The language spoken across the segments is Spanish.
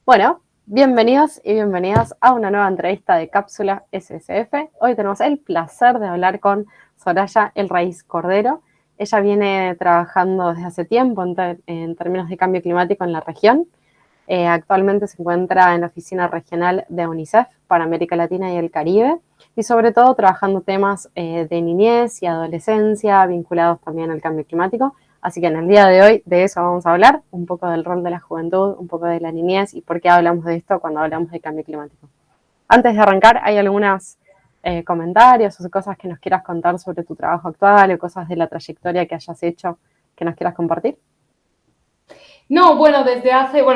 Bueno, bienvenidos y bienvenidas a una nueva entrevista de Cápsula SSF. Hoy tenemos el placer de hablar con Soraya El Raíz Cordero. Ella viene trabajando desde hace tiempo en términos de cambio climático en la región. Actualmente se encuentra en la oficina regional de UNICEF para América Latina y el Caribe y sobre todo trabajando temas de niñez y adolescencia vinculados también al cambio climático. Así que en el día de hoy de eso vamos a hablar, un poco del rol de la juventud, un poco de la niñez y por qué hablamos de esto cuando hablamos de cambio climático. Antes de arrancar, ¿hay algunos comentarios o cosas que nos quieras contar sobre tu trabajo actual o cosas de la trayectoria que hayas hecho que nos quieras compartir? No, bueno,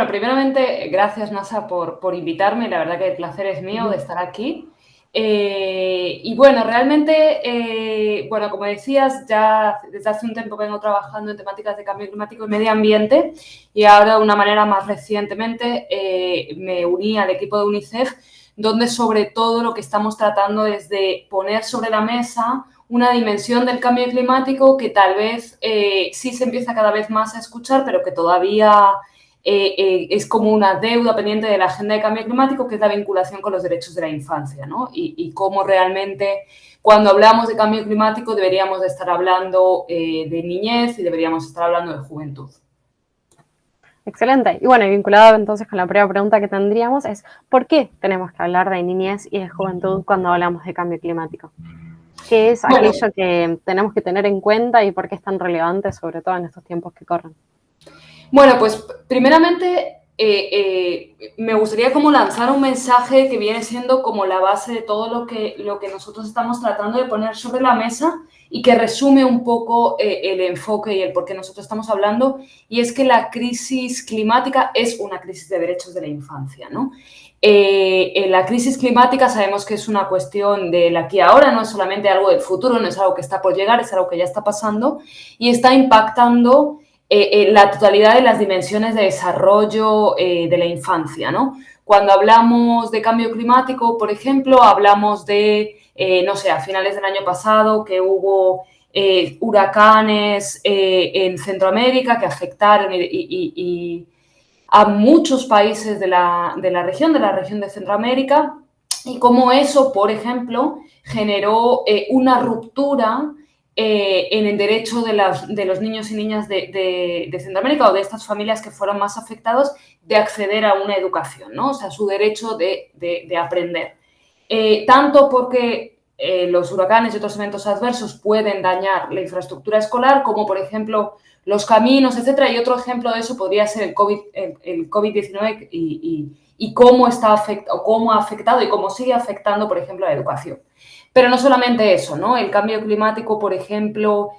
primeramente, gracias, Nasa, por invitarme. La verdad que el placer es mío de estar aquí. Y bueno, realmente, como decías, ya desde hace un tiempo vengo trabajando en temáticas de cambio climático y medio ambiente y ahora de una manera más recientemente me uní al equipo de UNICEF, donde sobre todo lo que estamos tratando es de poner sobre la mesa una dimensión del cambio climático que tal vez sí se empieza cada vez más a escuchar, pero que todavía es como una deuda pendiente de la agenda de cambio climático, que es la vinculación con los derechos de la infancia, ¿no? Y cómo realmente cuando hablamos de cambio climático deberíamos de estar hablando de niñez y deberíamos estar hablando de juventud. Excelente. Y bueno, y vinculado entonces con la primera pregunta que tendríamos es, ¿por qué tenemos que hablar de niñez y de juventud cuando hablamos de cambio climático? ¿Qué es Bueno, aquello que tenemos que tener en cuenta y por qué es tan relevante, sobre todo en estos tiempos que corren? Bueno, pues primeramente me gustaría como lanzar un mensaje que viene siendo como la base de todo lo que nosotros estamos tratando de poner sobre la mesa y que resume un poco el enfoque y el por qué nosotros estamos hablando, y es que la crisis climática es una crisis de derechos de la infancia, ¿no? La crisis climática sabemos que es una cuestión del aquí y ahora, no es solamente algo del futuro, no es algo que está por llegar, es algo que ya está pasando y está impactando la totalidad de las dimensiones de desarrollo de la infancia, ¿no? Cuando hablamos de cambio climático, por ejemplo, hablamos de, no sé, a finales del año pasado que hubo huracanes en Centroamérica que afectaron y a muchos países de la región de Centroamérica, y cómo eso, por ejemplo, generó una ruptura en el derecho de los niños y niñas de Centroamérica o de estas familias que fueron más afectados de acceder a una educación, ¿no? O sea, su derecho de aprender. Tanto porque los huracanes y otros eventos adversos pueden dañar la infraestructura escolar, como por ejemplo los caminos, etcétera. Y otro ejemplo de eso podría ser el COVID-19 y cómo cómo ha afectado y cómo sigue afectando, por ejemplo, a la educación. Pero no solamente eso, ¿no? El cambio climático, por ejemplo,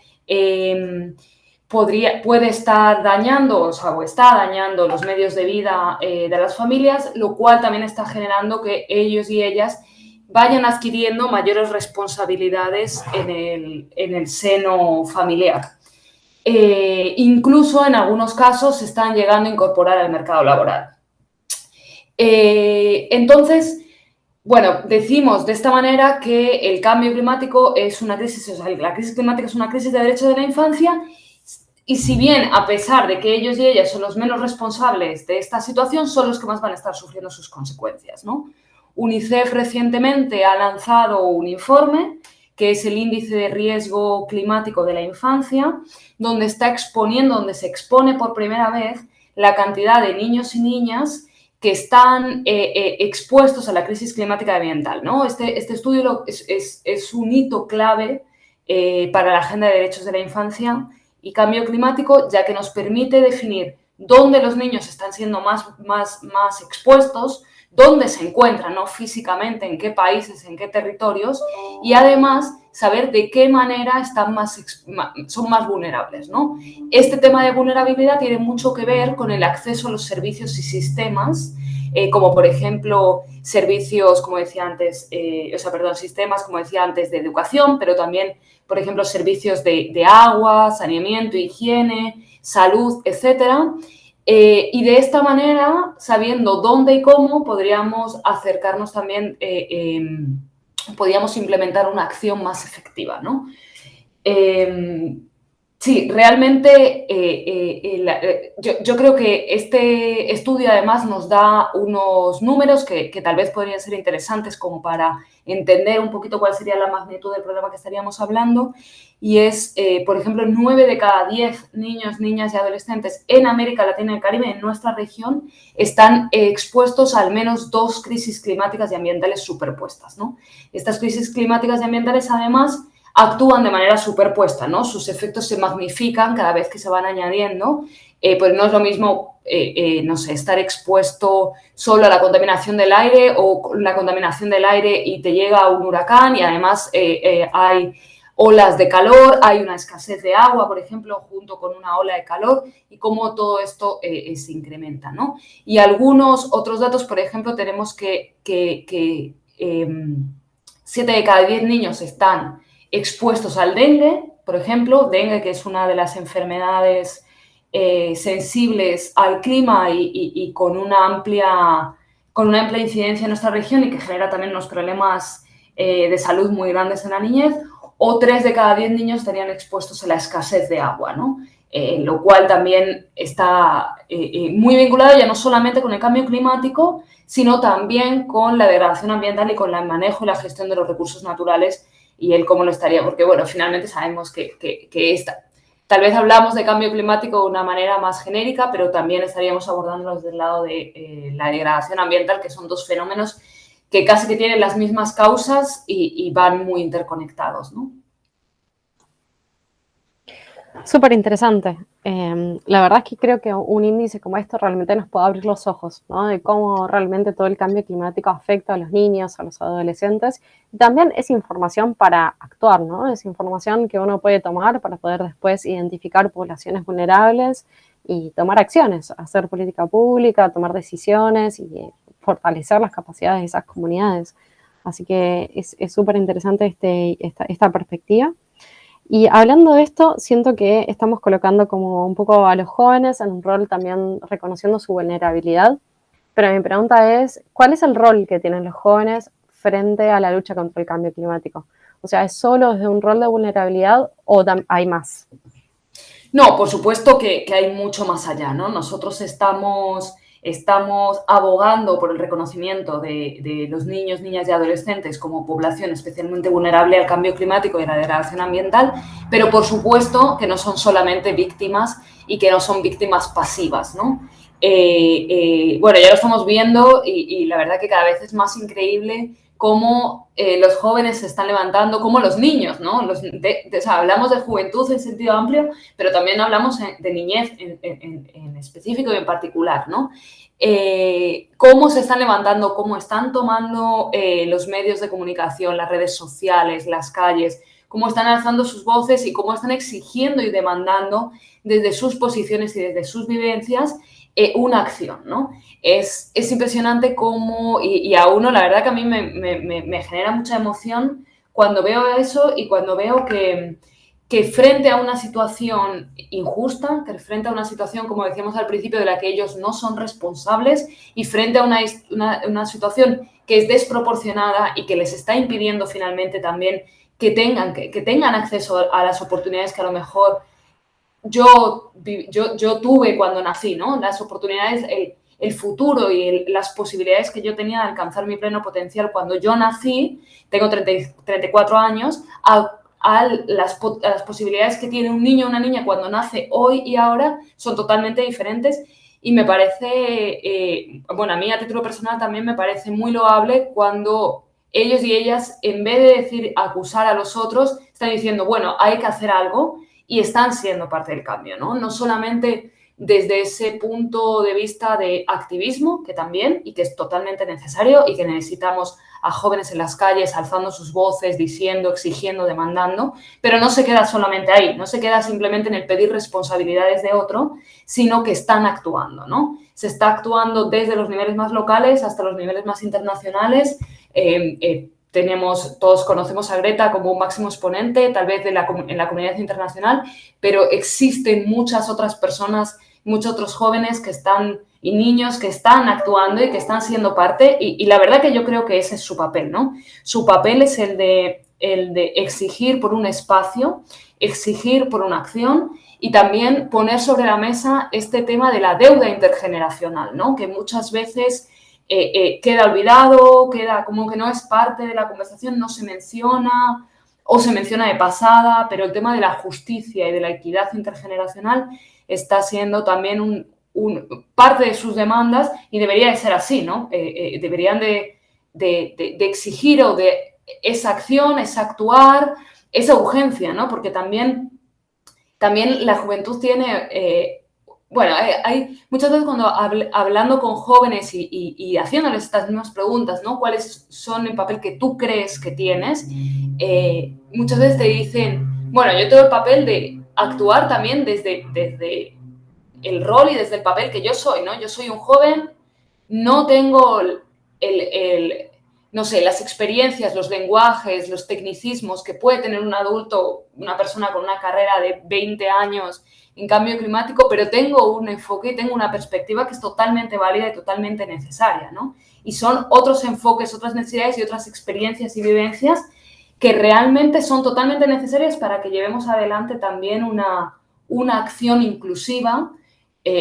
puede estar dañando, o está dañando los medios de vida de las familias, lo cual también está generando que ellos y ellas vayan adquiriendo mayores responsabilidades en el seno familiar. Incluso en algunos casos se están llegando a incorporar al mercado laboral. Entonces, bueno, decimos de esta manera que el cambio climático es una crisis, o sea, la crisis climática es una crisis de derechos de la infancia, y si bien, a pesar de que ellos y ellas son los menos responsables de esta situación, son los que más van a estar sufriendo sus consecuencias, ¿no? UNICEF recientemente ha lanzado un informe que es el índice de riesgo climático de la infancia, donde donde se expone por primera vez la cantidad de niños y niñas que están expuestos a la crisis climática ambiental, ¿no? Este estudio es un hito clave para la agenda de derechos de la infancia y cambio climático, ya que nos permite definir dónde los niños están siendo más expuestos, dónde se encuentran, ¿no? Físicamente, en qué países, en qué territorios, y además saber de qué manera son más vulnerables, ¿no? Este tema de vulnerabilidad tiene mucho que ver con el acceso a los servicios y sistemas, como por ejemplo servicios, como decía antes, sistemas, como decía antes, de educación, pero también, por ejemplo, servicios de agua, saneamiento, higiene, salud, etcétera. Y de esta manera, sabiendo dónde y cómo, podríamos acercarnos también, podríamos implementar una acción más efectiva, ¿no? Sí, realmente yo creo que este estudio además nos da unos números que tal vez podrían ser interesantes como para entender un poquito cuál sería la magnitud del problema que estaríamos hablando. Y es, por ejemplo, 9 de cada 10 niños, niñas y adolescentes en América Latina y el Caribe, en nuestra región, están expuestos a al menos 2 crisis climáticas y ambientales superpuestas, ¿no? Estas crisis climáticas y ambientales, además, actúan de manera superpuesta, ¿no? Sus efectos se magnifican cada vez que se van añadiendo, pues no es lo mismo, no sé, estar expuesto solo a la contaminación del aire o la contaminación del aire y te llega un huracán y además hay olas de calor, hay una escasez de agua, por ejemplo, junto con una ola de calor y cómo todo esto se incrementa, ¿no? Y algunos otros datos, por ejemplo, tenemos que 7 de cada 10 niños están expuestos al dengue, por ejemplo, dengue que es una de las enfermedades sensibles al clima y con una amplia incidencia en nuestra región y que genera también unos problemas de salud muy grandes en la niñez, o 3 de cada 10 niños estarían expuestos a la escasez de agua, ¿no? Lo cual también está muy vinculado ya no solamente con el cambio climático, sino también con la degradación ambiental y con el manejo y la gestión de los recursos naturales y él cómo lo estaría, porque bueno, finalmente sabemos que tal vez hablamos de cambio climático de una manera más genérica, pero también estaríamos abordándolo desde el lado de la degradación ambiental, que son 2 fenómenos que casi que tienen las mismas causas y van muy interconectados, ¿no? Súper interesante. La verdad es que creo que un índice como esto realmente nos puede abrir los ojos, ¿no? De cómo realmente todo el cambio climático afecta a los niños, a los adolescentes. Y también es información para actuar, ¿no? Es información que uno puede tomar para poder después identificar poblaciones vulnerables y tomar acciones, hacer política pública, tomar decisiones y fortalecer las capacidades de esas comunidades. Así que es súper interesante esta perspectiva. Y hablando de esto, siento que estamos colocando como un poco a los jóvenes en un rol también reconociendo su vulnerabilidad, pero mi pregunta es, ¿cuál es el rol que tienen los jóvenes frente a la lucha contra el cambio climático? O sea, ¿es solo desde un rol de vulnerabilidad o hay más? No, por supuesto que hay mucho más allá, ¿no? Nosotros estamos abogando por el reconocimiento de los niños, niñas y adolescentes como población especialmente vulnerable al cambio climático y a la degradación ambiental, pero por supuesto que no son solamente víctimas y que no son víctimas pasivas, ¿no? Bueno, ya lo estamos viendo y la verdad que cada vez es más increíble cómo los jóvenes se están levantando, cómo los niños, ¿no? O sea, hablamos de juventud en sentido amplio, pero también hablamos de niñez en específico y en particular, ¿no? Cómo se están levantando, cómo están tomando los medios de comunicación, las redes sociales, las calles, cómo están alzando sus voces y cómo están exigiendo y demandando desde sus posiciones y desde sus vivencias una acción, ¿no? Es impresionante cómo, y a uno la verdad que a mí me genera mucha emoción cuando veo eso y cuando veo que frente a una situación injusta, que frente a una situación, como decíamos al principio, de la que ellos no son responsables y frente a una situación que es desproporcionada y que les está impidiendo finalmente también que tengan acceso a las oportunidades que a lo mejor yo tuve cuando nací, ¿no? Las oportunidades, el futuro y las posibilidades que yo tenía de alcanzar mi pleno potencial cuando yo nací, tengo 34 años, a las posibilidades que tiene un niño o una niña cuando nace hoy y ahora son totalmente diferentes y me parece, bueno, a mí a título personal también me parece muy loable cuando ellos y ellas, en vez de decir acusar a los otros, están diciendo, bueno, hay que hacer algo y están siendo parte del cambio, ¿no? No solamente desde ese punto de vista de activismo, que también, y que es totalmente necesario y que necesitamos a jóvenes en las calles alzando sus voces, diciendo, exigiendo, demandando, pero no se queda solamente ahí, no se queda simplemente en el pedir responsabilidades de otro, sino que están actuando, ¿no? Se está actuando desde los niveles más locales hasta los niveles más internacionales. Todos conocemos a Greta como un máximo exponente, tal vez en la comunidad internacional, pero existen muchas otras personas, muchos otros jóvenes que están y niños que están actuando y que están siendo parte y la verdad que yo creo que ese es su papel, ¿no? Su papel es el de exigir por un espacio exigir por una acción y también poner sobre la mesa este tema de la deuda intergeneracional, ¿no? Que muchas veces queda olvidado, queda como que no es parte de la conversación, no se menciona o se menciona de pasada, pero el tema de la justicia y de la equidad intergeneracional está siendo también parte de sus demandas y debería de ser así, ¿no? Deberían de exigir o de esa acción, ese actuar, esa urgencia, ¿no? Porque también la juventud tiene... bueno, hay muchas veces cuando hablando con jóvenes y haciéndoles estas mismas preguntas, ¿no? ¿Cuáles son el papel que tú crees que tienes? Muchas veces te dicen, bueno, yo tengo el papel de actuar también desde el rol y desde el papel que yo soy, ¿no? Yo soy un joven, no tengo no sé, las experiencias, los lenguajes, los tecnicismos que puede tener un adulto, una persona con una carrera de 20 años en cambio climático, pero tengo un enfoque y tengo una perspectiva que es totalmente válida y totalmente necesaria, ¿no? Y son otros enfoques, otras necesidades y otras experiencias y vivencias que realmente son totalmente necesarias para que llevemos adelante también una acción inclusiva,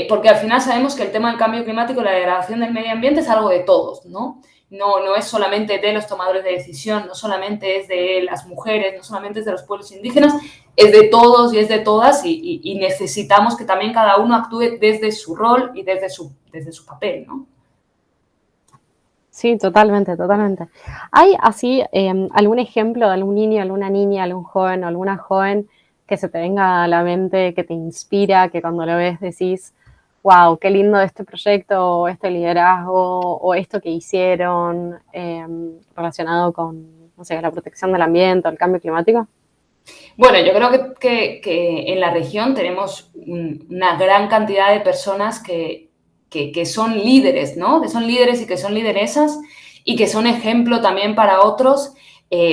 porque al final sabemos que el tema del cambio climático y la degradación del medio ambiente es algo de todos, ¿no? No es solamente de los tomadores de decisión, no solamente es de las mujeres, no solamente es de los pueblos indígenas, es de todos y es de todas y necesitamos que también cada uno actúe desde su rol y desde su papel, ¿no? Sí, totalmente, totalmente. ¿Hay así algún ejemplo de algún niño, alguna niña, algún joven o alguna joven que se te venga a la mente, que te inspira, que cuando lo ves decís, wow, qué lindo este proyecto, o este liderazgo, o esto que hicieron relacionado con, no sé, la protección del ambiente o el cambio climático? Bueno, yo creo que en la región tenemos una gran cantidad de personas que son líderes, ¿no? Que son líderes y que son lideresas y que son ejemplo también para otros.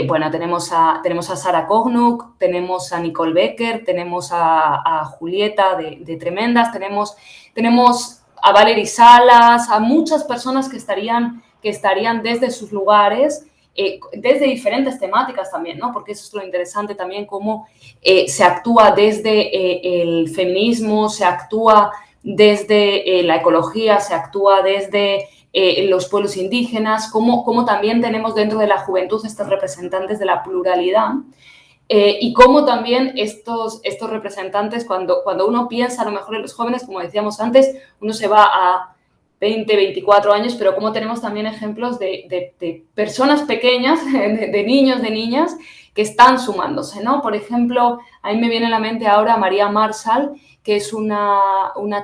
Bueno, tenemos a Sara Kognuk, tenemos a Nicole Becker, tenemos a Julieta de Tremendas, tenemos a Valerie Salas, a muchas personas que estarían desde sus lugares, desde diferentes temáticas también, ¿no? Porque eso es lo interesante también, cómo se actúa desde el feminismo, se actúa desde la ecología, se actúa desde los pueblos indígenas, cómo también tenemos dentro de la juventud estos representantes de la pluralidad. Y cómo también estos representantes, cuando uno piensa a lo mejor en los jóvenes, como decíamos antes, uno se va a 20, 24 años, pero como tenemos también ejemplos de personas pequeñas, de niños, de niñas, que están sumándose, ¿no? Por ejemplo, a mí me viene a la mente ahora María Marshall, que es una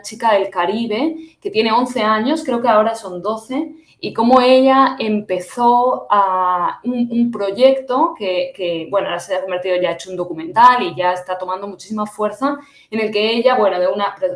chica del Caribe, que tiene 11 años, creo que ahora son 12, y cómo ella empezó un proyecto que, bueno, ahora se ha convertido, ya ha hecho un documental y ya está tomando muchísima fuerza, en el que ella, bueno,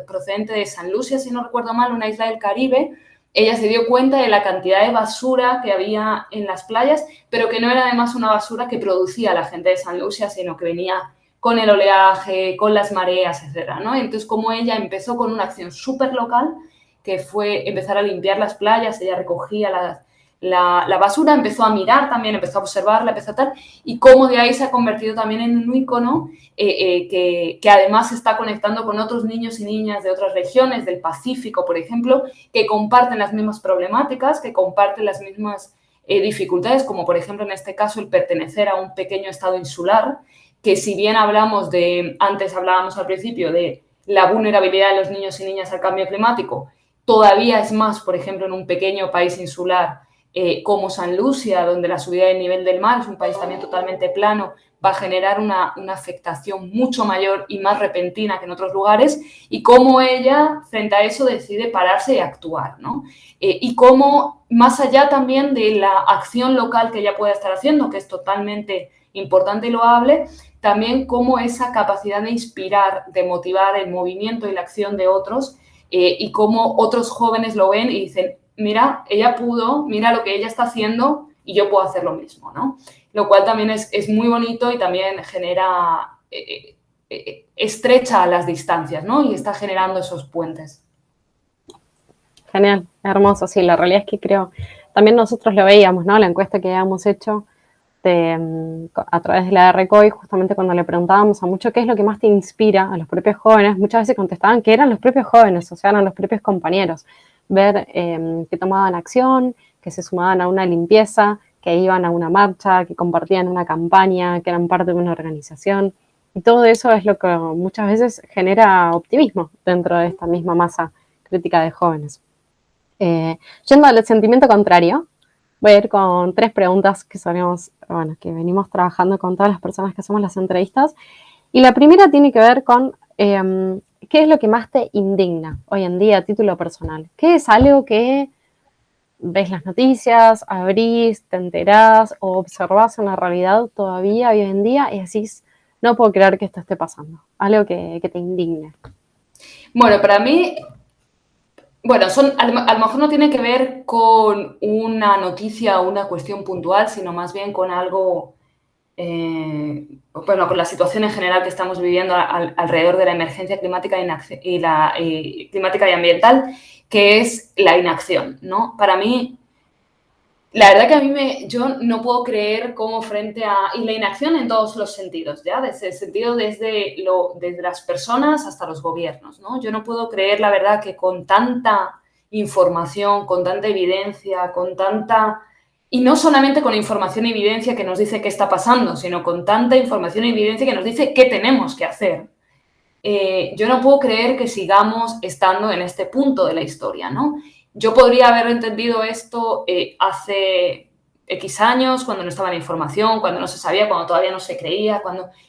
procedente de San Lucia, si no recuerdo mal, una isla del Caribe, ella se dio cuenta de la cantidad de basura que había en las playas, pero que no era además una basura que producía la gente de San Lucia, sino que venía con el oleaje, con las mareas, etcétera, ¿no? Entonces, como ella empezó con una acción súper local, que fue empezar a limpiar las playas, ella recogía la basura, empezó a mirar también, empezó a observarla, empezó a tal, y cómo de ahí se ha convertido también en un ícono que además se está conectando con otros niños y niñas de otras regiones, del Pacífico, por ejemplo, que comparten las mismas problemáticas, que comparten las mismas dificultades, como por ejemplo en este caso el pertenecer a un pequeño estado insular, que si bien antes hablábamos al principio de la vulnerabilidad de los niños y niñas al cambio climático, todavía es más, por ejemplo, en un pequeño país insular como San Lucia, donde la subida del nivel del mar es un país también totalmente plano, va a generar una afectación mucho mayor y más repentina que en otros lugares, y cómo ella, frente a eso, decide pararse y actuar, ¿no? Y cómo, más allá también de la acción local que ella pueda estar haciendo, que es totalmente importante y loable, también cómo esa capacidad de inspirar, de motivar el movimiento y la acción de otros, y cómo otros jóvenes lo ven y dicen, mira, ella pudo, mira lo que ella está haciendo y yo puedo hacer lo mismo, ¿no? Lo cual también es muy bonito y también genera, estrecha las distancias, ¿no? Y está generando esos puentes. Genial, hermoso, sí, la realidad es que creo, también nosotros lo veíamos, ¿no? La encuesta que habíamos hecho, a través de la RCOI, justamente cuando le preguntábamos a mucho qué es lo que más te inspira a los propios jóvenes, muchas veces contestaban que eran los propios jóvenes, o sea, eran los propios compañeros. Ver que tomaban acción, que se sumaban a una limpieza, que iban a una marcha, que compartían una campaña, que eran parte de una organización. Y todo eso es lo que muchas veces genera optimismo dentro de esta misma masa crítica de jóvenes. Yendo al sentimiento contrario, voy a ir con 3 preguntas que que venimos trabajando con todas las personas que hacemos las entrevistas. Y la primera tiene que ver con qué es lo que más te indigna hoy en día a título personal. ¿Qué es algo que ves las noticias, abrís, te enterás o observás en la realidad todavía hoy en día y decís, no puedo creer que esto esté pasando? Algo que te indigne. Bueno, para mí, a lo mejor no tiene que ver con una noticia o una cuestión puntual, sino más bien con algo, con la situación en general que estamos viviendo alrededor de la emergencia climática climática y ambiental, que es la inacción, ¿no? Para mí, la verdad que yo no puedo creer cómo y la inacción en todos los sentidos, ¿ya? Desde el sentido desde las personas hasta los gobiernos, ¿no? Yo no puedo creer, la verdad, que con tanta información, con tanta evidencia, y no solamente con información y evidencia que nos dice qué está pasando, sino con tanta información y evidencia que nos dice qué tenemos que hacer. Yo no puedo creer que sigamos estando en este punto de la historia, ¿no? Yo podría haber entendido esto hace X años, cuando no estaba la información, cuando no se sabía, cuando todavía no se creía,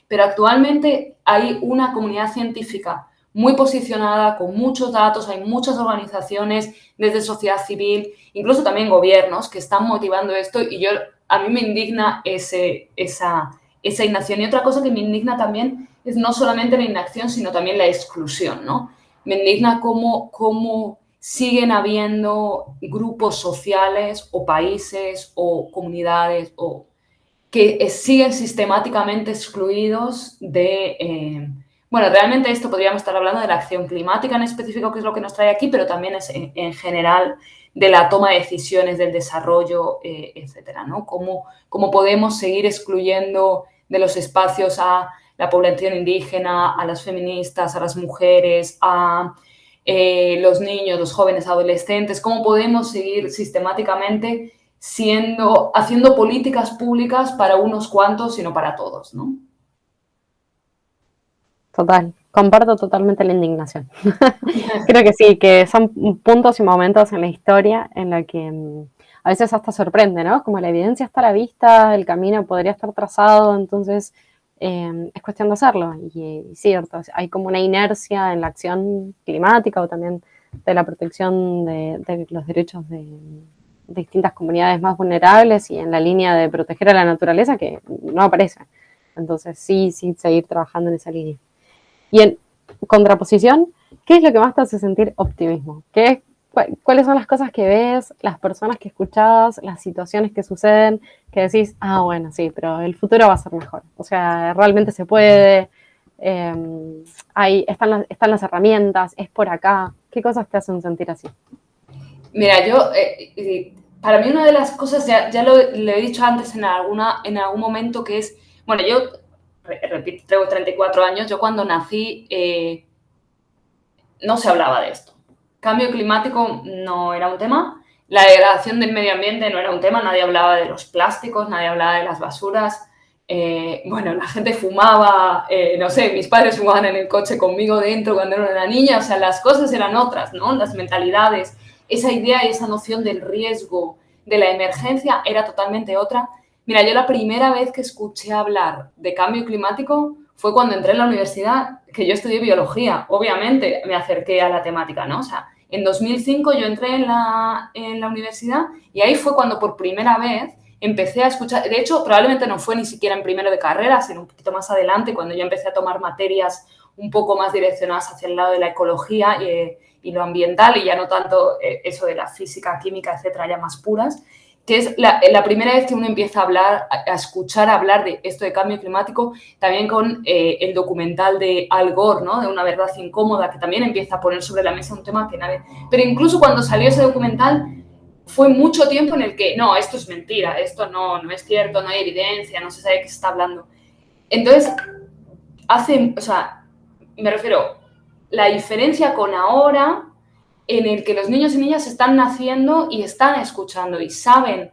pero actualmente hay una comunidad científica muy posicionada, con muchos datos, hay muchas organizaciones desde sociedad civil, incluso también gobiernos que están motivando esto y a mí me indigna esa inacción. Y otra cosa que me indigna también es no solamente la inacción, sino también la exclusión, ¿no? Me indigna cómo siguen habiendo grupos sociales o países o comunidades que siguen sistemáticamente excluidos realmente esto podríamos estar hablando de la acción climática en específico, que es lo que nos trae aquí, pero también es en general de la toma de decisiones, del desarrollo, etcétera, ¿no? Cómo podemos seguir excluyendo de los espacios a la población indígena, a las feministas, a las mujeres, a los niños, los jóvenes, adolescentes, cómo podemos seguir sistemáticamente haciendo políticas públicas para unos cuantos y no para todos, ¿no? Total, comparto totalmente la indignación. Creo que sí, que son puntos y momentos en la historia en la que a veces hasta sorprende, ¿no? Como la evidencia está a la vista, el camino podría estar trazado, entonces es cuestión de hacerlo. Y cierto, hay como una inercia en la acción climática o también de la protección de los derechos de distintas comunidades más vulnerables y en la línea de proteger a la naturaleza que no aparece. Entonces sí, seguir trabajando en esa línea. Y en contraposición, ¿qué es lo que más te hace sentir optimismo? ¿Cuáles son las cosas que ves, las personas que escuchás, las situaciones que suceden, que decís, bueno, sí, pero el futuro va a ser mejor? O sea, realmente se puede, están las herramientas, es por acá. ¿Qué cosas te hacen sentir así? Mira, para mí una de las cosas, ya lo he dicho antes en algún momento, que es, yo repito, tengo 34 años, yo cuando nací no se hablaba de esto. Cambio climático no era un tema, la degradación del medio ambiente no era un tema, nadie hablaba de los plásticos, nadie hablaba de las basuras, la gente fumaba, no sé, mis padres fumaban en el coche conmigo dentro cuando era una niña, o sea, las cosas eran otras, ¿no? Las mentalidades, esa idea y esa noción del riesgo, de la emergencia era totalmente otra. Mira, yo la primera vez que escuché hablar de cambio climático fue cuando entré en la universidad, que yo estudié biología. Obviamente me acerqué a la temática, ¿no? O sea, en 2005 yo entré en la universidad y ahí fue cuando por primera vez empecé a escuchar. De hecho, probablemente no fue ni siquiera en primero de carrera, sino un poquito más adelante, cuando yo empecé a tomar materias un poco más direccionadas hacia el lado de la ecología y lo ambiental, y ya no tanto eso de la física, química, etcétera, ya más puras, que es la primera vez que uno empieza a escuchar hablar de esto de cambio climático, también con el documental de Al Gore, ¿no? De Una verdad incómoda, que también empieza a poner sobre la mesa un tema que nadie... Pero incluso cuando salió ese documental, fue mucho tiempo en el que, no, esto es mentira, esto no es cierto, no hay evidencia, no se sabe de qué se está hablando. Entonces, o sea, me refiero, la diferencia con ahora, en el que los niños y niñas están naciendo y están escuchando y saben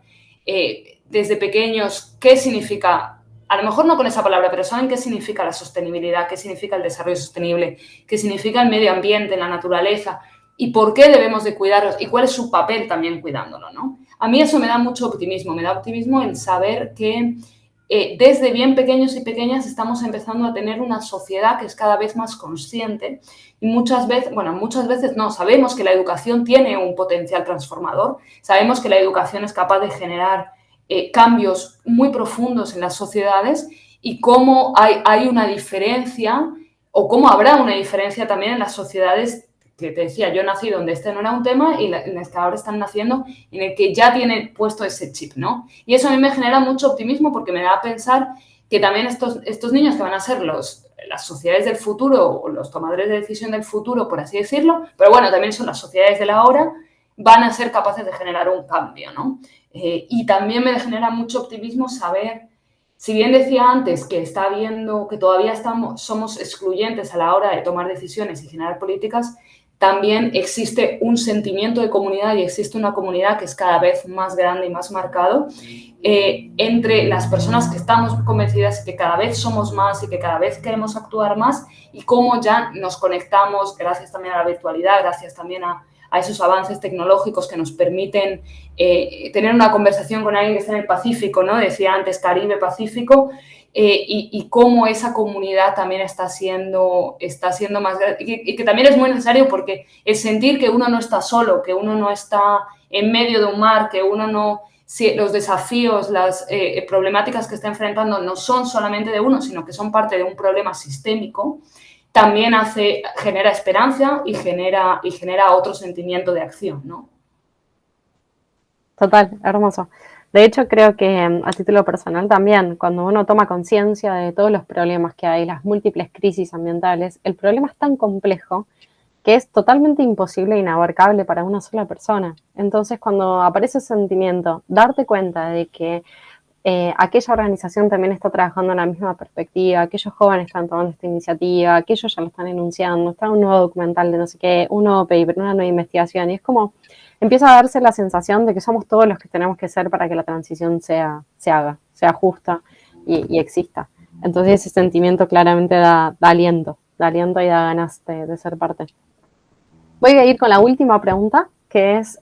desde pequeños qué significa, a lo mejor no con esa palabra, pero saben qué significa la sostenibilidad, qué significa el desarrollo sostenible, qué significa el medio ambiente, la naturaleza y por qué debemos de cuidarlos y cuál es su papel también cuidándolo, ¿no? A mí eso me da mucho optimismo, me da optimismo en saber que desde bien pequeños y pequeñas estamos empezando a tener una sociedad que es cada vez más consciente y muchas veces no, sabemos que la educación tiene un potencial transformador, sabemos que la educación es capaz de generar cambios muy profundos en las sociedades y cómo hay una diferencia o cómo habrá una diferencia también en las sociedades que te decía, yo nací donde este no era un tema y en las que ahora están naciendo en el que ya tienen puesto ese chip, ¿no? Y eso a mí me genera mucho optimismo porque me da a pensar que también estos niños que van a ser las sociedades del futuro o los tomadores de decisión del futuro, por así decirlo, pero bueno, también son las sociedades de la hora, van a ser capaces de generar un cambio, ¿no? Y también me genera mucho optimismo saber, si bien decía antes que está viendo que todavía somos excluyentes a la hora de tomar decisiones y generar políticas, también existe un sentimiento de comunidad y existe una comunidad que es cada vez más grande y más marcado entre las personas que estamos convencidas que cada vez somos más y que cada vez queremos actuar más y cómo ya nos conectamos gracias también a la virtualidad, gracias también a esos avances tecnológicos que nos permiten tener una conversación con alguien que está en el Pacífico, ¿no? Decía antes Caribe-Pacífico, y cómo esa comunidad también está siendo más grande y que también es muy necesario porque el sentir que uno no está solo, que uno no está en medio de un mar, que uno no... Si los desafíos, las problemáticas que está enfrentando no son solamente de uno, sino que son parte de un problema sistémico, también genera esperanza y genera otro sentimiento de acción, ¿no? Total, hermoso. De hecho, creo que a título personal también, cuando uno toma conciencia de todos los problemas que hay, las múltiples crisis ambientales, el problema es tan complejo que es totalmente imposible e inabarcable para una sola persona. Entonces, cuando aparece ese sentimiento, darte cuenta de que aquella organización también está trabajando en la misma perspectiva, aquellos jóvenes están tomando esta iniciativa, aquellos ya lo están enunciando, está un nuevo documental de no sé qué, un nuevo paper, una nueva investigación, y es como empieza a darse la sensación de que somos todos los que tenemos que ser para que la transición se haga, sea justa y exista. Entonces ese sentimiento claramente da aliento y da ganas de ser parte. Voy a ir con la última pregunta, que es,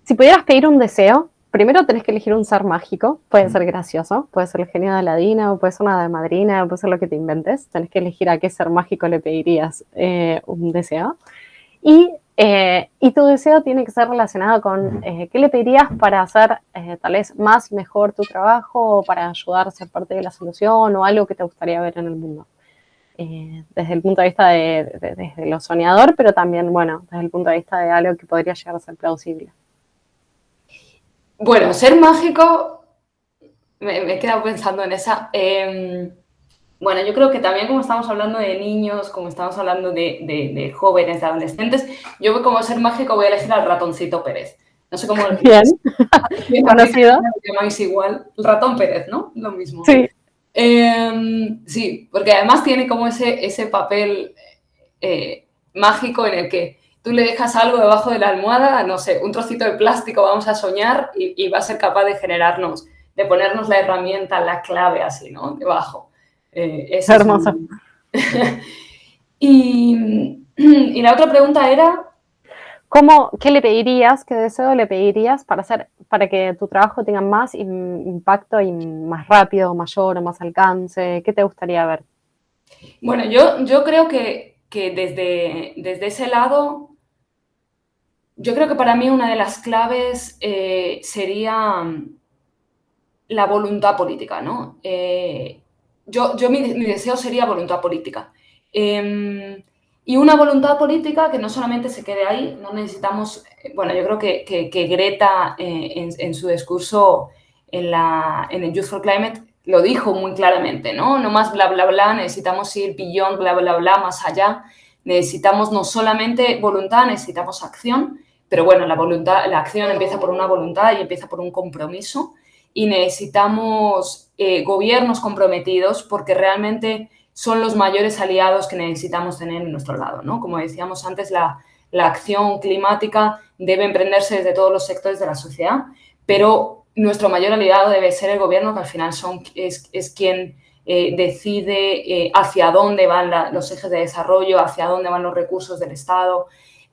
si pudieras pedir un deseo, primero tenés que elegir un ser mágico, puede ser gracioso, puede ser el genio de Aladina, o puede ser una de madrina, puede ser lo que te inventes, tenés que elegir a qué ser mágico le pedirías un deseo. Y tu deseo tiene que ser relacionado con qué le pedirías para hacer tal vez más y mejor tu trabajo, o para ayudar a ser parte de la solución, o algo que te gustaría ver en el mundo. Desde el punto de vista desde lo soñador, pero también, bueno, desde el punto de vista de algo que podría llegar a ser plausible. Bueno, ser mágico, me he quedado pensando en esa. Bueno, yo creo que también como estamos hablando de niños, como estamos hablando de jóvenes, de adolescentes, yo como ser mágico voy a elegir al ratoncito Pérez. No sé cómo lo Bien, conocido. Lo llamáis igual. El ratón Pérez, ¿no? Lo mismo. Sí. Sí, porque además tiene como ese papel mágico en el que tú le dejas algo debajo de la almohada, no sé, un trocito de plástico, vamos a soñar, y va a ser capaz de de ponernos la herramienta, la clave así, ¿no? Debajo. Es hermoso. Y la otra pregunta era... ¿Qué le pedirías, qué deseo le pedirías para que tu trabajo tenga más impacto y más rápido, mayor o más alcance? ¿Qué te gustaría ver? Bueno, yo creo que desde ese lado, yo creo que para mí una de las claves sería la voluntad política, ¿no? Mi deseo sería voluntad política. Y una voluntad política que no solamente se quede ahí, no necesitamos, bueno, yo creo que Greta en su discurso en el Youth for Climate lo dijo muy claramente, ¿no? No más bla, bla, bla, necesitamos ir beyond, bla, bla, bla, más allá. Necesitamos no solamente voluntad, necesitamos acción, pero bueno, la acción empieza por una voluntad y empieza por un compromiso y necesitamos gobiernos comprometidos porque realmente son los mayores aliados que necesitamos tener en nuestro lado, ¿no? Como decíamos antes, la acción climática debe emprenderse desde todos los sectores de la sociedad, pero nuestro mayor aliado debe ser el gobierno, que al final es quien decide hacia dónde van los ejes de desarrollo, hacia dónde van los recursos del Estado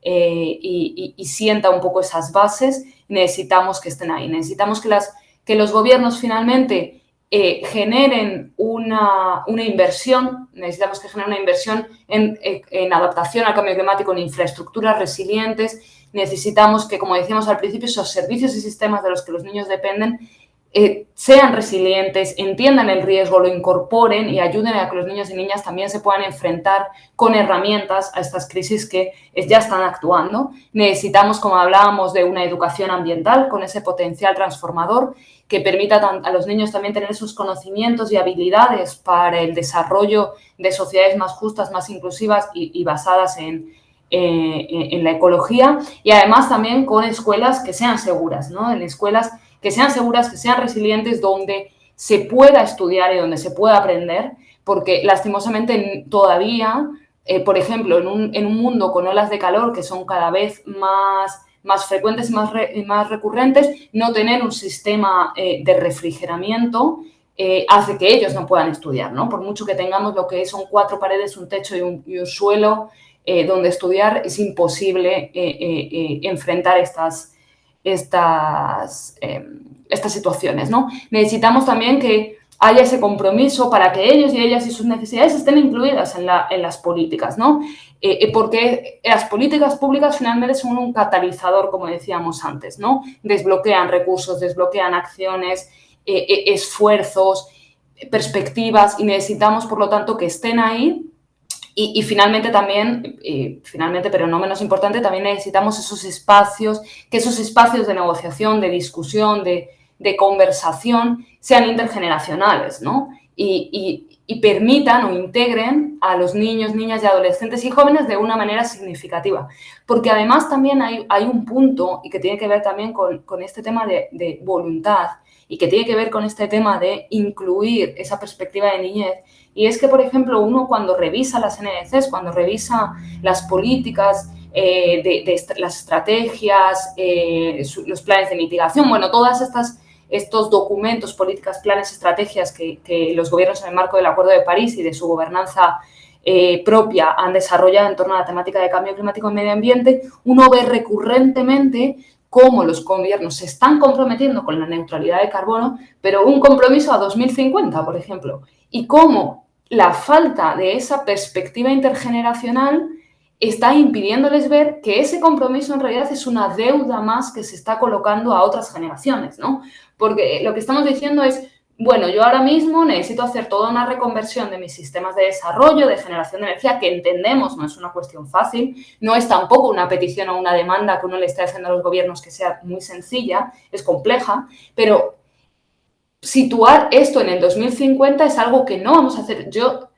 y sienta un poco esas bases. Necesitamos que estén ahí. Necesitamos que los gobiernos finalmente generen una inversión, necesitamos que generen una inversión en adaptación al cambio climático, en infraestructuras resilientes. Necesitamos que, como decíamos al principio, esos servicios y sistemas de los que los niños dependen sean resilientes, entiendan el riesgo, lo incorporen y ayuden a que los niños y niñas también se puedan enfrentar con herramientas a estas crisis que ya están actuando. Necesitamos, como hablábamos, de una educación ambiental con ese potencial transformador que permita a los niños también tener esos conocimientos y habilidades para el desarrollo de sociedades más justas, más inclusivas y basadas en la ecología, y además también con escuelas que sean seguras, ¿no? En escuelas que sean seguras, que sean resilientes, donde se pueda estudiar y donde se pueda aprender, porque lastimosamente todavía, por ejemplo, en un mundo con olas de calor que son cada vez más frecuentes y más recurrentes, no tener un sistema de refrigeramiento hace que ellos no puedan estudiar, ¿no? Por mucho que tengamos lo que son 4 paredes, un techo y un suelo donde estudiar, es imposible enfrentar estas situaciones, ¿no? Necesitamos también que haya ese compromiso para que ellos y ellas y sus necesidades estén incluidas en las políticas, ¿no? Porque las políticas públicas finalmente son un catalizador, como decíamos antes, ¿no? Desbloquean recursos, desbloquean acciones, esfuerzos, perspectivas, y necesitamos, por lo tanto, que estén ahí. Y finalmente también, pero no menos importante, también necesitamos esos espacios de negociación, de discusión, de conversación, sean intergeneracionales, ¿no? Y permitan o integren a los niños, niñas y adolescentes y jóvenes de una manera significativa. Porque además también hay un punto, y que tiene que ver también con este tema de voluntad, y que tiene que ver con este tema de incluir esa perspectiva de niñez. Y es que, por ejemplo, uno cuando revisa las NDCs, cuando revisa las políticas, las estrategias, los planes de mitigación, bueno, todas estos documentos, políticas, planes, estrategias que los gobiernos en el marco del Acuerdo de París y de su gobernanza propia han desarrollado en torno a la temática de cambio climático y medio ambiente, uno ve recurrentemente cómo los gobiernos se están comprometiendo con la neutralidad de carbono, pero un compromiso a 2050, por ejemplo, y cómo la falta de esa perspectiva intergeneracional está impidiéndoles ver que ese compromiso en realidad es una deuda más que se está colocando a otras generaciones, ¿no? Porque lo que estamos diciendo es, bueno, yo ahora mismo necesito hacer toda una reconversión de mis sistemas de desarrollo, de generación de energía, que entendemos no es una cuestión fácil, no es tampoco una petición o una demanda que uno le esté haciendo a los gobiernos que sea muy sencilla, es compleja, pero situar esto en el 2050 es algo que no vamos a hacer. Yo,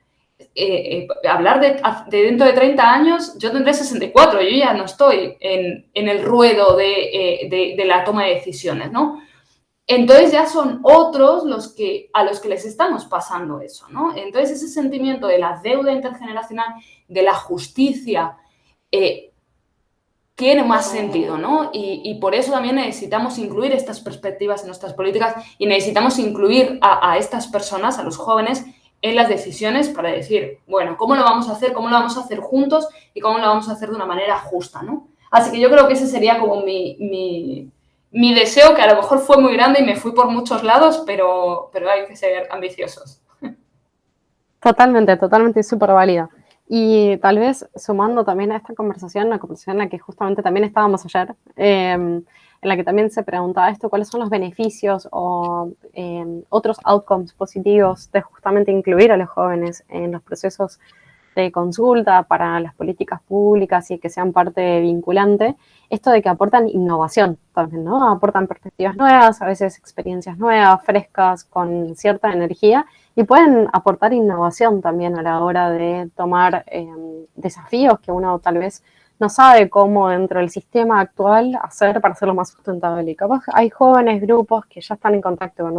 hablar de dentro de 30 años, yo tendré 64, yo ya no estoy en el ruedo de la toma de decisiones, ¿no? Entonces ya son otros a los que les estamos pasando eso, ¿no? Entonces ese sentimiento de la deuda intergeneracional, de la justicia, tiene más sentido, ¿no? Y por eso también necesitamos incluir estas perspectivas en nuestras políticas y necesitamos incluir a estas personas, a los jóvenes, en las decisiones para decir, bueno, ¿cómo lo vamos a hacer? ¿Cómo lo vamos a hacer juntos? Y ¿cómo lo vamos a hacer de una manera justa, ¿no? Así que yo creo que ese sería como mi deseo, que a lo mejor fue muy grande y me fui por muchos lados, pero hay que ser ambiciosos. Totalmente, totalmente, súper válida. Y tal vez sumando también a esta conversación, una conversación en la que justamente también estábamos ayer, en la que también se preguntaba esto, cuáles son los beneficios o otros outcomes positivos de justamente incluir a los jóvenes en los procesos de consulta para las políticas públicas y que sean parte vinculante, esto de que aportan innovación también, ¿no? Aportan perspectivas nuevas, a veces experiencias nuevas, frescas, con cierta energía, y pueden aportar innovación también a la hora de tomar desafíos que uno tal vez no sabe cómo dentro del sistema actual hacer para hacerlo más sustentable. Y capaz hay jóvenes, grupos que ya están en contacto con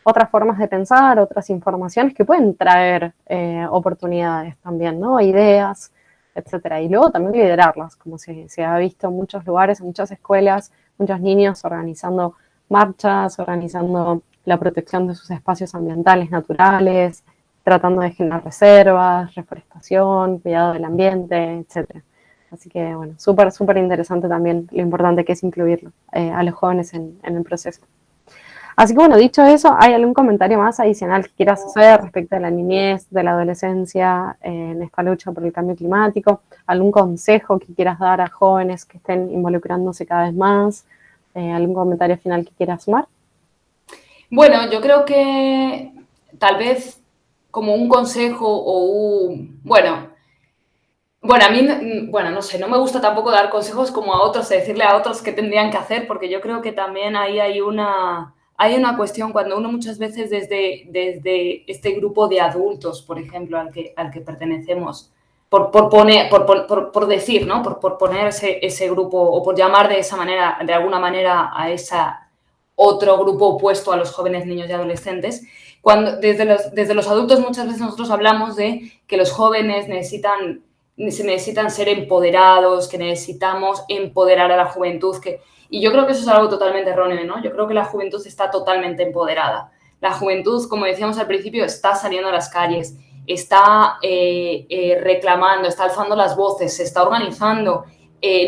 otras formas de pensar, otras informaciones que pueden traer oportunidades también, ¿no? Ideas, etcétera. Y luego también liderarlas, como se ha visto en muchos lugares, en muchas escuelas, muchos niños organizando marchas, organizando la protección de sus espacios ambientales naturales, tratando de generar reservas, reforestación, cuidado del ambiente, etcétera. Así que, bueno, súper, súper interesante también lo importante que es incluirlo a los jóvenes en el proceso. Así que, bueno, dicho eso, ¿hay algún comentario más adicional que quieras hacer respecto de la niñez, de la adolescencia en esta lucha por el cambio climático? ¿Algún consejo que quieras dar a jóvenes que estén involucrándose cada vez más? ¿Algún comentario final que quieras sumar? Bueno, yo creo que tal vez como un consejo o un... Bueno, a mí, bueno, no sé, no me gusta tampoco dar consejos como a otros, decirle a otros qué tendrían que hacer, porque yo creo que también ahí hay una cuestión cuando uno muchas veces desde este grupo de adultos, por ejemplo, al que pertenecemos, por decir, ¿no? Por poner ese grupo o por llamar de esa manera, de alguna manera a esa otro grupo opuesto a los jóvenes, niños y adolescentes, cuando desde los adultos muchas veces nosotros hablamos de que los jóvenes necesitan ser empoderados, que necesitamos empoderar a la juventud, y yo creo que eso es algo totalmente erróneo, ¿no? Yo creo que la juventud está totalmente empoderada. La juventud, como decíamos al principio, está saliendo a las calles, está reclamando, está alzando las voces, se está organizando.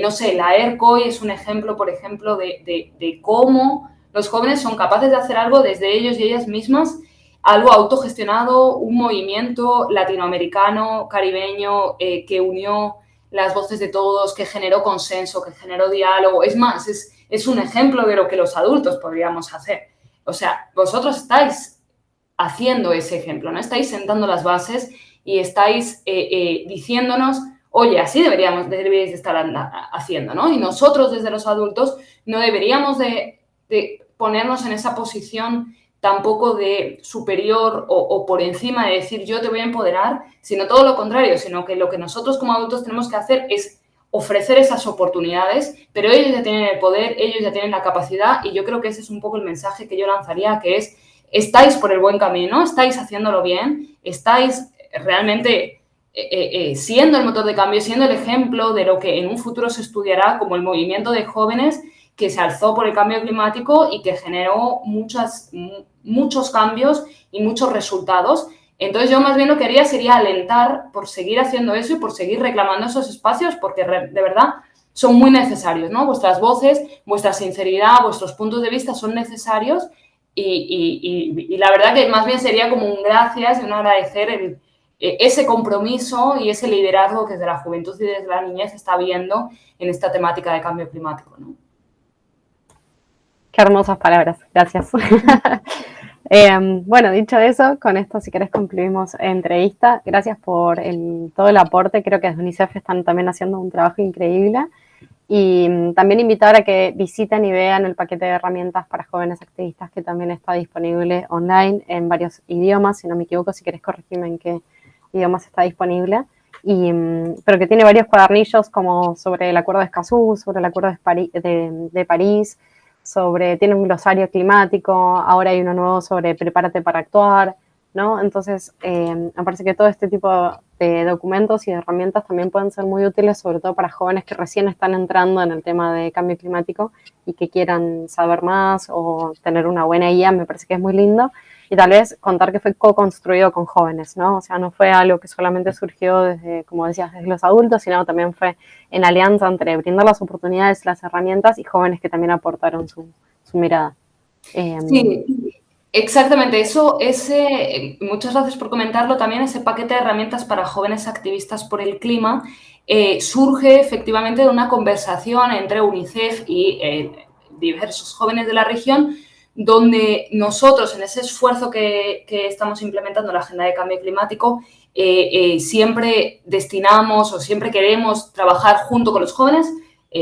No sé, la ERCOI es un ejemplo, por ejemplo, de cómo los jóvenes son capaces de hacer algo desde ellos y ellas mismas, algo autogestionado, un movimiento latinoamericano, caribeño, que unió las voces de todos, que generó consenso, que generó diálogo. Es más, es un ejemplo de lo que los adultos podríamos hacer. O sea, vosotros estáis haciendo ese ejemplo, ¿no? Estáis sentando las bases y estáis diciéndonos, oye, así deberíais de estar haciendo, ¿no? Y nosotros desde los adultos no deberíamos de ponernos en esa posición tampoco de superior o por encima de decir yo te voy a empoderar, sino todo lo contrario, sino que lo que nosotros como adultos tenemos que hacer es ofrecer esas oportunidades, pero ellos ya tienen el poder, ellos ya tienen la capacidad, y yo creo que ese es un poco el mensaje que yo lanzaría, que es, estáis por el buen camino, estáis haciéndolo bien, estáis realmente siendo el motor de cambio, siendo el ejemplo de lo que en un futuro se estudiará como el movimiento de jóvenes que se alzó por el cambio climático y que generó muchos cambios y muchos resultados. Entonces yo más bien lo que haría sería alentar por seguir haciendo eso y por seguir reclamando esos espacios, porque de verdad son muy necesarios, ¿no? Vuestras voces, vuestra sinceridad, vuestros puntos de vista son necesarios y la verdad que más bien sería como un gracias y un agradecer ese compromiso y ese liderazgo que desde la juventud y desde la niñez se está viendo en esta temática de cambio climático, ¿no? Qué hermosas palabras, gracias. Bueno, dicho eso, con esto si querés concluimos la entrevista. Gracias por todo el aporte, creo que desde UNICEF están también haciendo un trabajo increíble. Y también invitar a que visiten y vean el paquete de herramientas para jóvenes activistas que también está disponible online en varios idiomas, si no me equivoco, si querés corregirme en qué idiomas está disponible. Pero que tiene varios cuadernillos como sobre el Acuerdo de Escazú, sobre el Acuerdo de París, tiene un glosario climático, ahora hay uno nuevo sobre prepárate para actuar, ¿no? Entonces, me parece que todo este tipo de documentos y de herramientas también pueden ser muy útiles, sobre todo para jóvenes que recién están entrando en el tema de cambio climático y que quieran saber más o tener una buena guía, me parece que es muy lindo. Y tal vez contar que fue co-construido con jóvenes, ¿no? O sea, no fue algo que solamente surgió desde, como decías, desde los adultos, sino también fue en alianza entre brindar las oportunidades, las herramientas y jóvenes que también aportaron su mirada. Sí, exactamente. Muchas gracias por comentarlo. También ese paquete de herramientas para jóvenes activistas por el clima surge efectivamente de una conversación entre UNICEF y diversos jóvenes de la región, donde nosotros, en ese esfuerzo que estamos implementando en la Agenda de Cambio Climático, siempre destinamos o siempre queremos trabajar junto con los jóvenes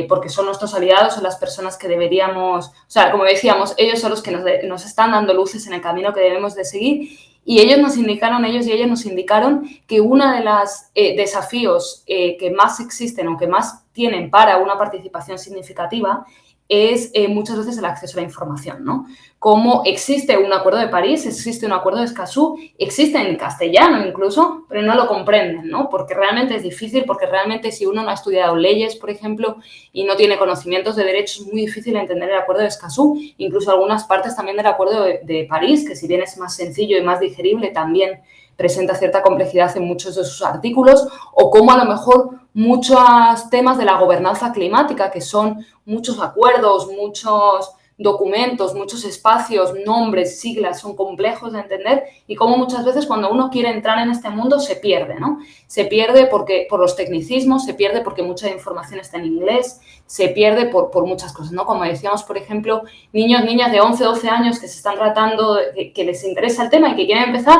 porque son nuestros aliados, son las personas que deberíamos, o sea, como decíamos, ellos son los que nos están dando luces en el camino que debemos de seguir. Y ellos y ellas nos indicaron que uno de los desafíos que más existen o que más tienen para una participación significativa es muchas veces el acceso a la información, ¿no? Como existe un acuerdo de París, existe un acuerdo de Escazú, existe en castellano incluso, pero no lo comprenden, ¿no? Porque realmente es difícil, porque realmente si uno no ha estudiado leyes, por ejemplo, y no tiene conocimientos de derecho, es muy difícil entender el acuerdo de Escazú, incluso algunas partes también del acuerdo de París, que si bien es más sencillo y más digerible, también presenta cierta complejidad en muchos de sus artículos, o como a lo mejor muchos temas de la gobernanza climática, que son muchos acuerdos, muchos documentos, muchos espacios, nombres, siglas, son complejos de entender y cómo muchas veces cuando uno quiere entrar en este mundo se pierde, ¿no? Se pierde por los tecnicismos, se pierde porque mucha información está en inglés, se pierde por muchas cosas, ¿no? Como decíamos, por ejemplo, niños, niñas de 11, 12 años que se están tratando, que les interesa el tema y que quieren empezar,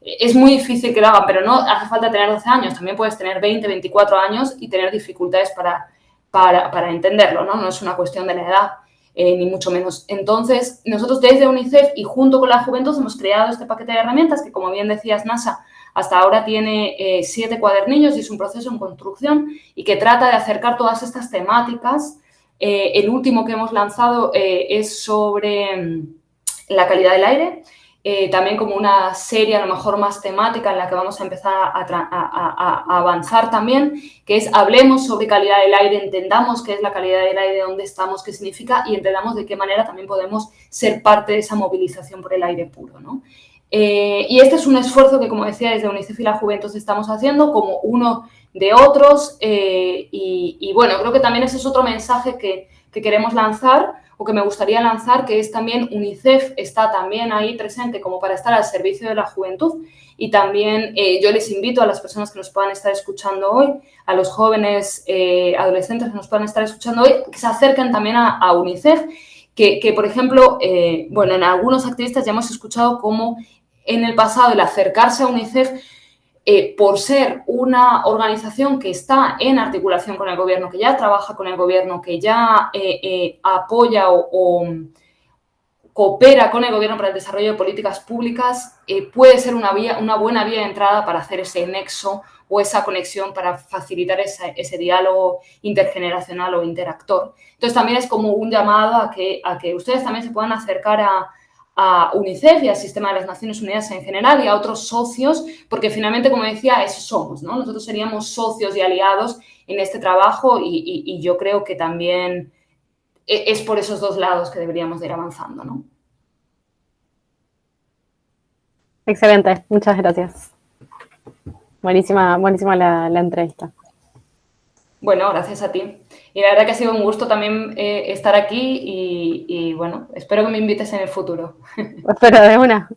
es muy difícil que lo hagan, pero no hace falta tener 12 años, también puedes tener 20, 24 años y tener dificultades para entenderlo, ¿no? No es una cuestión de la edad, ni mucho menos. Entonces, nosotros desde UNICEF y junto con la juventud hemos creado este paquete de herramientas que, como bien decías, NASA, hasta ahora tiene 7 cuadernillos y es un proceso en construcción y que trata de acercar todas estas temáticas. El último que hemos lanzado es sobre la calidad del aire. También como una serie a lo mejor más temática en la que vamos a empezar a avanzar también, que es hablemos sobre calidad del aire, entendamos qué es la calidad del aire, dónde estamos, qué significa y entendamos de qué manera también podemos ser parte de esa movilización por el aire puro, ¿no? Y este es un esfuerzo que, como decía, desde UNICEF y la Juventud estamos haciendo como uno de otros y bueno, creo que también ese es otro mensaje que queremos lanzar o que me gustaría lanzar, que es también UNICEF está también ahí presente como para estar al servicio de la juventud y también yo les invito a las personas que nos puedan estar escuchando hoy, a los jóvenes adolescentes que nos puedan estar escuchando hoy, que se acerquen también a UNICEF, que por ejemplo, bueno, en algunos activistas ya hemos escuchado cómo en el pasado el acercarse a UNICEF por ser una organización que está en articulación con el gobierno, que ya trabaja con el gobierno, que ya apoya o coopera con el gobierno para el desarrollo de políticas públicas, puede ser una buena vía de entrada para hacer ese nexo o esa conexión para facilitar ese diálogo intergeneracional o interactor. Entonces, también es como un llamado a que ustedes también se puedan acercar a UNICEF y al sistema de las Naciones Unidas en general y a otros socios, porque finalmente, como decía, eso somos, ¿no? Nosotros seríamos socios y aliados en este trabajo y yo creo que también es por esos dos lados que deberíamos de ir avanzando, ¿no? Excelente, muchas gracias. Buenísima, buenísima la entrevista. Bueno, gracias a ti. Y la verdad que ha sido un gusto también estar aquí y bueno, espero que me invites en el futuro. Espero de una.